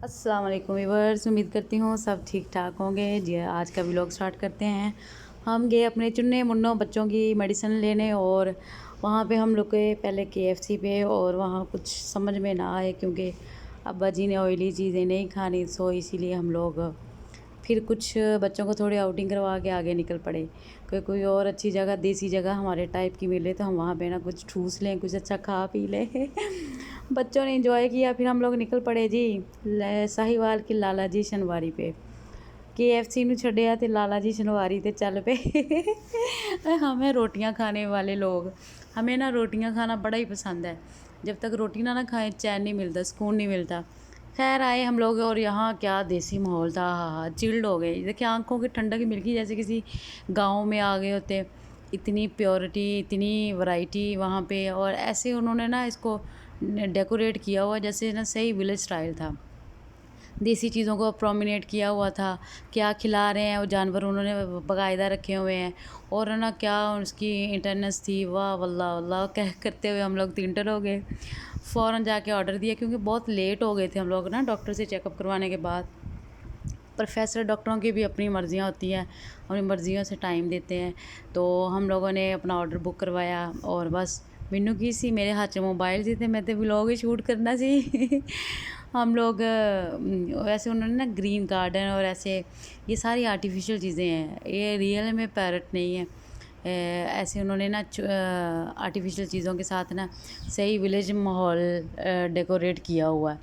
अस्सलाम वालेकुम व्यूअर्स, उम्मीद करती हूँ सब ठीक ठाक होंगे जी। आज का व्लॉग स्टार्ट करते हैं। हम गए अपने चुन्ने मुन्नों बच्चों की मेडिसिन लेने और वहाँ पे हम लोग गए पहले केएफसी पे और वहाँ कुछ समझ में ना आए क्योंकि अब्बा जी ने ऑयली चीज़ें नहीं खानी, सो इसीलिए हम लोग फिर कुछ बच्चों को थोड़ी आउटिंग करवा के आगे निकल पड़े। कोई और अच्छी जगह, देसी जगह हमारे टाइप की मिले तो हम वहाँ पे ना कुछ ठूस लें, कुछ अच्छा खा पी लें। बच्चों ने एंजॉय किया, फिर हम लोग निकल पड़े जी साहिवाल की लाला जी शनवारी पे। KFC ਨੂੰ ਛੱਡਿਆ ਤੇ लाला जी शनवारी ਤੇ ਚੱਲ ਪਏ। हमें रोटियां खाने वाले लोग, हमें ना रोटियां खाना बड़ा ही पसंद है। जब तक रोटी ना खाएं चैन नहीं मिलता, सुकून नहीं मिलता। खैर आए हम लोग और यहाँ क्या देसी माहौल था, हाँ चिल्ड हो गए। देखिए आंखों की ठंडक मिल गई, जैसे किसी गांव में आ गए होते। इतनी प्योरिटी, इतनी वैरायटी वहाँ पे, और ऐसे उन्होंने ना इसको डेकोरेट किया हुआ जैसे ना सही विलेज स्टाइल था। देसी चीज़ों को प्रोमिनेट किया हुआ था। क्या खिला रहे हैं वो जानवर उन्होंने बाकायदा रखे हुए हैं। और है ना क्या उसकी इंटरनेस थी, वाह वल्लाह वल्लाह कह करते हुए हम लोग तीनटर हो गए। फ़ौरन जाके ऑर्डर दिया क्योंकि बहुत लेट हो गए थे हम लोग ना डॉक्टर से चेकअप करवाने के बाद। प्रोफेसर डॉक्टरों की भी अपनी मर्ज़ियाँ होती हैं, अपनी मर्ज़ियों से टाइम देते हैं। तो हम लोगों ने अपना ऑर्डर बुक करवाया और बस मैनू की सी, मेरे हाथ 'च मोबाइल सी ते मैं तो व्लॉग ही शूट करना सी। हम लोग वैसे उन्होंने ना ग्रीन गार्डन और ऐसे ये सारी आर्टिफिशियल चीज़ें हैं, ये रियल में पैरट नहीं है। ऐसे उन्होंने ना आर्टिफिशियल चीज़ों के साथ ना सही विलेज माहौल डेकोरेट किया हुआ है।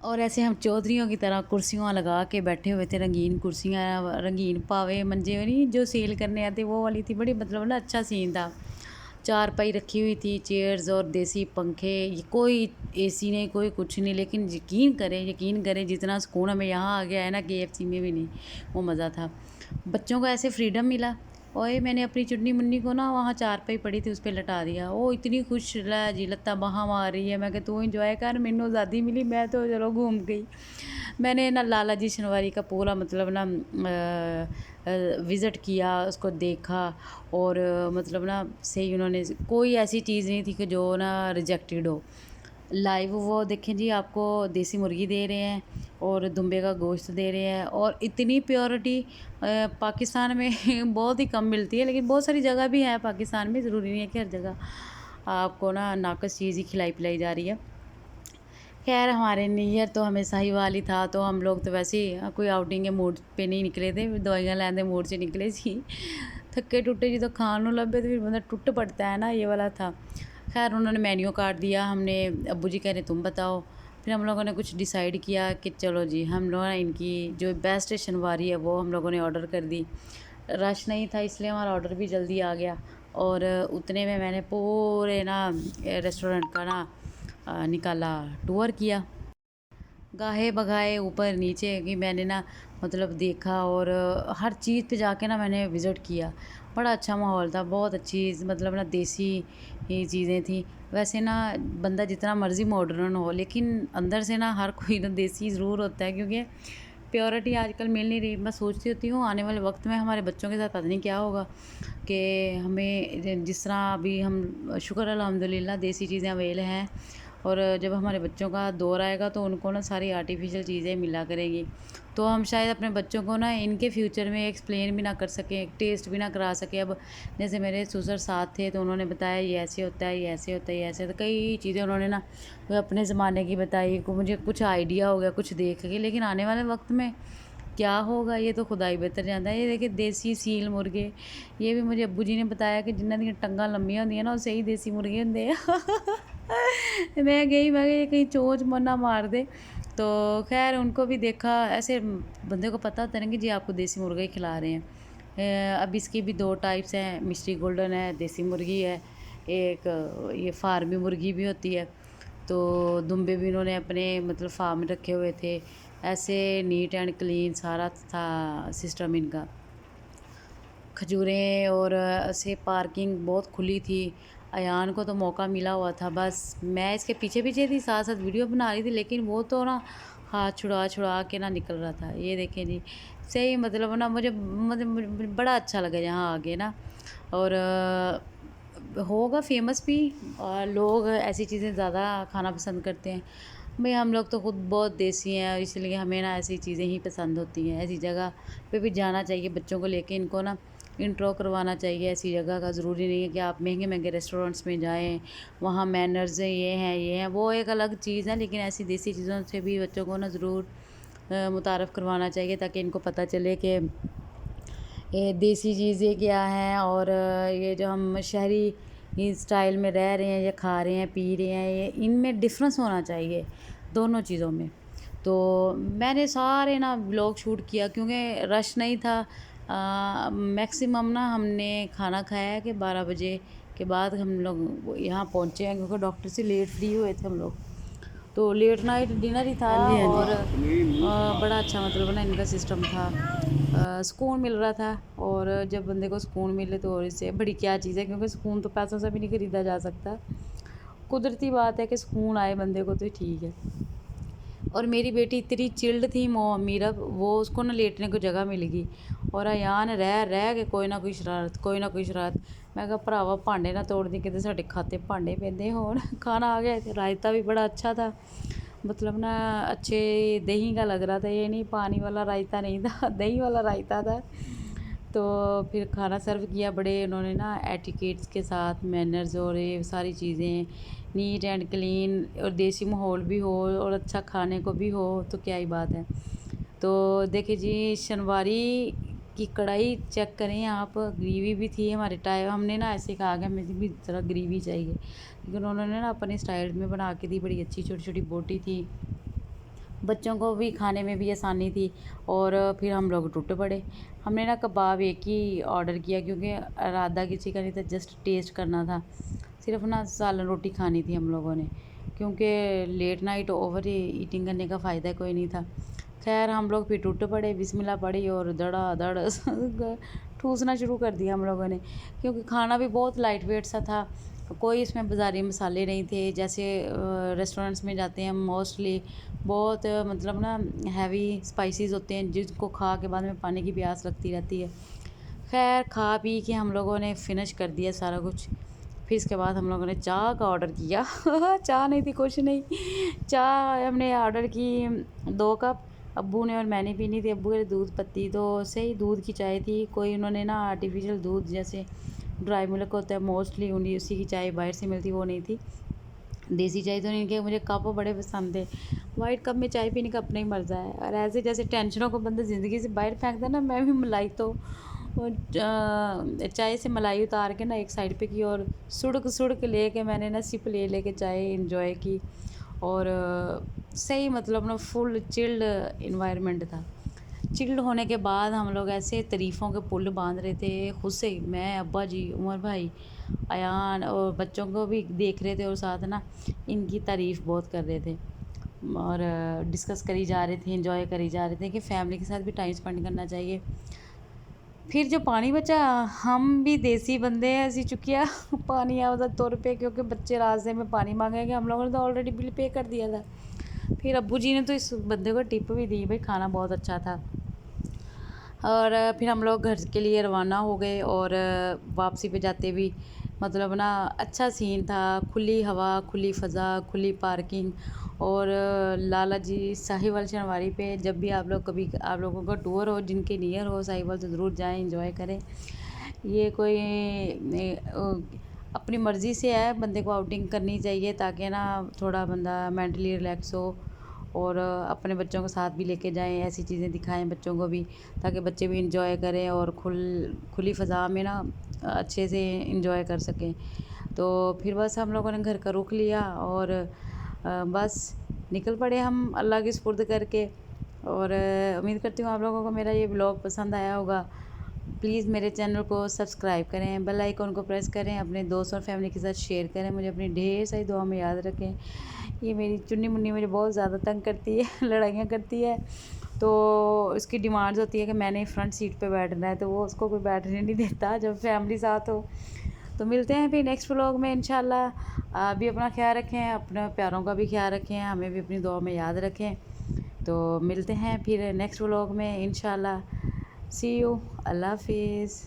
और ऐसे हम चौधरियों की तरह कुर्सियाँ लगा के बैठे हुए थे, रंगीन कुर्सियाँ, रंगीन पावे मंजे नहीं जो सेल करने आते वो वाली थी। बड़ी मतलब ना अच्छा सीन था। चारपाई रखी हुई थी, चेयर्स और देसी पंखे। ये कोई एसी नहीं, कोई कुछ नहीं, लेकिन यकीन करें जितना सुकून हमें यहाँ आ गया है ना KFC में भी नहीं वो मज़ा था। बच्चों को ऐसे फ्रीडम मिला। ओए मैंने अपनी चुन्नी मुन्नी को ना वहाँ चारपाई पड़ी थी उस पर लटा दिया। वो इतनी खुश लै जी लत्ता बाਹਾਂ मार रही है। मैं कि तू इंजॉय कर, मैनू आज़ादी मिली, मैं तो चलो घूम गई। मैंने ना लाला जी शनवारी का पूरा मतलब ना विज़िट किया, उसको देखा। और मतलब ना सही उन्होंने कोई ऐसी चीज़ नहीं थी कि जो ना रिजेक्टेड हो। लाइव वो देखें जी, आपको देसी मुर्गी दे रहे हैं और दुम्बे का गोश्त दे रहे हैं। और इतनी प्योरिटी पाकिस्तान में बहुत ही कम मिलती है, लेकिन बहुत सारी जगह भी है पाकिस्तान में, ज़रूरी नहीं है कि हर जगह आपको ना नाकस चीज़ ही खिलाई पिलाई जा रही है। खैर हमारे न्यू ईयर तो हमें साहिवाल ही था, तो हम लोग तो वैसे ही कोई आउटिंग के मूड पे नहीं निकले थे, दवाइयाँ लैन दे मूड से निकले सी। थके टुटे जो तो खान लभे तो फिर बंदा टुट पड़ता है ना, ये वाला था। खैर उन्होंने मेन्यू कार्ड दिया, हमने अब्बू जी कह रहे तुम बताओ। फिर हम लोगों ने कुछ डिसाइड किया कि चलो जी हम लोग ना इनकी जो बेस्ट शनवारी है वो हम लोगों ने ऑर्डर कर दी। रश नहीं था इसलिए हमारा ऑर्डर भी जल्दी आ गया। और उतने में मैंने पूरे ना रेस्टोरेंट का ना निकाला, टूर किया, गाहे बगाए ऊपर नीचे कि मैंने ना मतलब देखा। और हर चीज़ पे जाके ना मैंने विज़िट किया। बड़ा अच्छा माहौल था, बहुत अच्छी मतलब ना देसी ही चीज़ें थी। वैसे ना बंदा जितना मर्ज़ी मॉडर्न हो, लेकिन अंदर से ना हर कोई ना देसी ज़रूर होता है, क्योंकि प्योरिटी आजकल मिल नहीं रही। मैं सोचती होती हूँ आने वाले वक्त में हमारे बच्चों के साथ पता नहीं क्या होगा कि हमें जिस तरह अभी हम शुक्र अल्हम्दुलिल्लाह देसी चीज़ें अवेल हैं, और जब हमारे बच्चों का दौर आएगा तो उनको ना सारी आर्टिफिशियल चीज़ें मिला करेंगी। तो हम शायद अपने बच्चों को ना इनके फ्यूचर में एक्सप्लेन भी ना कर सकें, टेस्ट भी ना करा सकें। अब जैसे मेरे ससुर साथ थे तो उन्होंने बताया ये ऐसे होता है, ये ऐसे होता है, ये ऐसे, तो कई चीज़ें उन्होंने ना वो अपने ज़माने की बताई को, मुझे कुछ आइडिया हो गया कुछ देख के। लेकिन आने वाले वक्त में क्या होगा ये तो खुदा ही बेहतर जानता है। ये देखिए देसी सील मुर्गे, ये भी मुझे अब्बू जी ने बताया कि जिन्हों दी टंगां लंबियां होंदियां ना वो सही देसी मुर्गे होंदे आ। मैं गई, मैं ये कहीं चोंच ना मार दे। तो खैर उनको भी देखा, ऐसे बंदे को पता होता है ना कि जी आपको देसी मुर्गा ही खिला रहे हैं। अब इसकी भी दो टाइप्स हैं, मिस्ट्री गोल्डन है, देसी मुर्गी है, एक ये फार्मी मुर्गी भी होती है। तो दुम्बे भी इन्होंने अपने मतलब फार्म में रखे हुए थे। ऐसे नीट एंड क्लीन सारा था सिस्टम इनका। खजूरें और ऐसे पार्किंग बहुत खुली थी। अयान को तो मौका मिला हुआ था, बस मैं इसके पीछे पीछे थी, साथ साथ वीडियो बना रही थी, लेकिन वो तो ना हाथ छुड़ा छुड़ा के ना निकल रहा था। ये देखें जी, सही मतलब ना मुझे बड़ा अच्छा लगा यहाँ आके ना। और होगा फेमस भी, और लोग ऐसी चीज़ें ज़्यादा खाना पसंद करते हैं। भाई हम लोग तो खुद बहुत देसी हैं, इसलिए हमें ना ऐसी चीज़ें ही पसंद होती हैं। ऐसी जगह पे भी जाना चाहिए बच्चों को लेके, इनको ना इंट्रो करवाना चाहिए ऐसी जगह का। ज़रूरी नहीं है कि आप महंगे महंगे रेस्टोरेंट्स में जाएं, वहाँ मैनर्स ये हैं वो एक अलग चीज़ है, लेकिन ऐसी देसी चीज़ों से भी बच्चों को ना ज़रूर मुतारफ़ करवाना चाहिए, ताकि इनको पता चले कि ये देसी चीज़ें क्या हैं, और ये जो हम शहरी ही स्टाइल में रह रहे हैं या खा रहे हैं पी रहे हैं, ये इनमें डिफरेंस होना चाहिए दोनों चीज़ों में। तो मैंने सारे ना व्लॉग शूट किया, क्योंकि रश नहीं था। मैक्सिमम ना हमने खाना खाया है कि 12 बजे के बाद हम लोग यहाँ पहुँचे हैं, क्योंकि डॉक्टर से लेट फ्री हुए थे हम लोग। तो लेट नाइट डिनर ही था। हाँ जी, हाँ और जी। बड़ा अच्छा मतलब ना इनका सिस्टम था। सुकून मिल रहा था, और जब बंदे को सुकून मिले तो और इससे बड़ी क्या चीज़ है, क्योंकि सुकून तो पैसों से भी नहीं ख़रीदा जा सकता। कुदरती बात है कि सुकून आए बंदे को तो ठीक है। और मेरी बेटी इतनी चिल्ड थी मीरब, वो उसको ना लेटने को जगह मिल गई, और अयान रह रह के कोई ना कोई शरारत कोई ना कोई शरारत। मैं कहा भरावा भांडे ना तोड़ दी किते साडे खाते भांडे पेंदे होण। खाना आ गया, रायता भी बड़ा अच्छा था, मतलब ना अच्छे दही का लग रहा था, ये नहीं पानी वाला रायता नहीं था, दही वाला रायता था। तो फिर खाना सर्व किया, बड़े उन्होंने ना एटिकेट्स के साथ, मैनर्स और ये सारी चीज़ें, नीट एंड क्लीन, और देसी माहौल भी हो और अच्छा खाने को भी हो, तो क्या ही बात है। तो देखिए जी, शनवारी की कढ़ाई चेक करें आप, ग्रेवी भी थी हमारे टाइम। हमने ना ऐसे कहा कि हमें भी ज़रा ग्रेवी चाहिए, लेकिन उन्होंने ना अपने स्टाइल में बना के दी, बड़ी अच्छी छोटी छोटी बोटी थी, बच्चों को भी खाने में भी आसानी थी। और फिर हम लोग टूट पड़े। हमने ना कबाब एक ही ऑर्डर किया, क्योंकि इरादा किसी का नहीं था, जस्ट टेस्ट करना था। सिर्फ ना सालन रोटी खानी थी हम लोगों ने, क्योंकि लेट नाइट ओवर ईटिंग करने का फ़ायदा कोई नहीं था। खैर हम लोग फिर टूट पड़े, बिस्मिल्लाह पड़ी और धड़ाधड़ ठूसना शुरू कर दिया हम लोगों ने, क्योंकि खाना भी बहुत लाइट वेट सा था। कोई इसमें बाज़ारी मसाले नहीं थे, जैसे रेस्टोरेंट्स में जाते हैं मोस्टली बहुत मतलब ना हैवी स्पाइसेस होते हैं, जिसको खा के बाद में पानी की प्यास लगती रहती है। खैर खा पी के हम लोगों ने फिनिश कर दिया सारा कुछ। फिर इसके बाद हम लोगों ने चाय का ऑर्डर किया। चाय नहीं थी, कुछ नहीं, चाय हमने ऑर्डर की 2 कप। अब्बू ने और मैंने पीनी थी, अब्बू के दूध पत्ती, तो सही दूध की चाय थी। कोई उन्होंने ना आर्टिफिशियल दूध जैसे ड्राई मिल्क होता है मोस्टली उन्हीं उसी की चाय बाहर से मिलती, वो नहीं थी। देसी चाय तो नहीं, कि मुझे कप बड़े पसंद थे। वाइट कप में चाय पीने का अपना ही मज़ा है, और ऐसे जैसे टेंशनों को बंदा ज़िंदगी से बाहर फेंकता है ना, मैं भी मलाई तो चाय से मलाई उतार के ना एक साइड पे की, और सुड़क सुड़क ले के मैंने ना सिप ले ले के चाय इंजॉय की। और सही मतलब ना फुल चिल्ड इन्वायरमेंट था। चिल्ड होने के बाद हम लोग ऐसे तारीफ़ों के पुल बांध रहे थे खुद से, मैं, अब्बा जी, उमर भाई, अयान, और बच्चों को भी देख रहे थे, और साथ ना इनकी तारीफ़ बहुत कर रहे थे, और डिस्कस करी जा रहे थे, एंजॉय करी जा रहे थे कि फैमिली के साथ भी टाइम स्पेंड करना चाहिए। फिर जो पानी बचा, हम भी देसी बंदे हैं, ऐसी चुकिया पानी आ उधर तुर पे, क्योंकि बच्चे रास्ते में पानी मांगेंगे, हम लोगों ने तो ऑलरेडी बिल पे कर दिया था। फिर अब्बू जी ने तो इस बंदे को टिप भी दी, भाई खाना बहुत अच्छा था। और फिर हम लोग घर के लिए रवाना हो गए, और वापसी पे जाते भी मतलब ना अच्छा सीन था, खुली हवा, खुली फ़ज़ा, खुली पार्किंग। और लाला जी साहिवाल शनवारी पे जब भी आप लोग कभी आप लोगों का टूर हो, जिनके नियर हो साहिवाल, तो ज़रूर जाएं, एंजॉय करें। ये कोई अपनी मर्ज़ी से है, बंदे को आउटिंग करनी चाहिए, ताकि ना थोड़ा बंदा मेंटली रिलैक्स हो, और अपने बच्चों को साथ भी लेके जाएं, ऐसी चीज़ें दिखाएं बच्चों को भी, ताकि बच्चे भी इंजॉय करें और खुली फ़ज़ा में ना अच्छे से इंजॉय कर सकें। तो फिर बस हम लोगों ने घर का रुख लिया, और बस निकल पड़े हम अल्लाह के सुपुर्द करके। और उम्मीद करती हूँ आप लोगों को मेरा ये ब्लॉग पसंद आया होगा। प्लीज़ मेरे चैनल को सब्सक्राइब करें, बेल आइकन को प्रेस करें, अपने दोस्त और फैमिली के साथ शेयर करें, मुझे अपनी ढेर सारी दुआ में याद रखें। ये मेरी चुन्नी मुन्नी मुझे बहुत ज़्यादा तंग करती है, लड़ाइयाँ करती है, तो इसकी डिमांड्स होती है कि मैंने फ्रंट सीट पे बैठना है, तो वो उसको कोई बैठने नहीं देता जब फैमिली साथ हो। तो मिलते हैं फिर नेक्स्ट व्लॉग में इंशाल्लाह। आप भी अपना ख्याल रखें, अपने प्यारों का भी ख्याल रखें, हमें भी अपनी दुआ में याद रखें। तो मिलते हैं फिर नेक्स्ट व्लॉग में इंशाल्लाह। सी यू, अल्लाह हाफिज़।